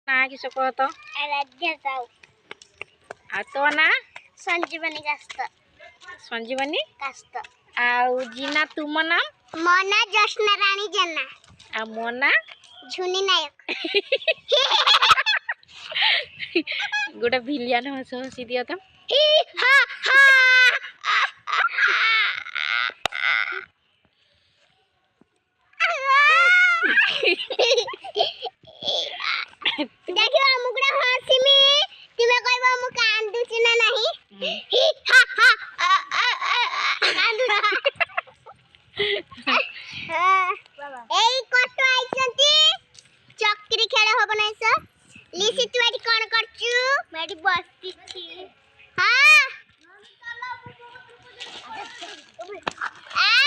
ना किस कह तो आराध्या साहू आ तो ना संजीवनी कास्त संजीवनी कास्त आउ जीना तुम नाम मो ना जश्ना रानी जेना आ मो ना झुनी नायक गोटे भिलियन हस हसी दियो तो हा हा देखियो मुगड़ा हसीमी तुमे कहबो मु कांदुची ना नहीं ही हा हा कांदु एई कटो आइसंती चक्री खेल हो नाइस लिसी तू एटी कोन करचू मेडी बसती छी हां आ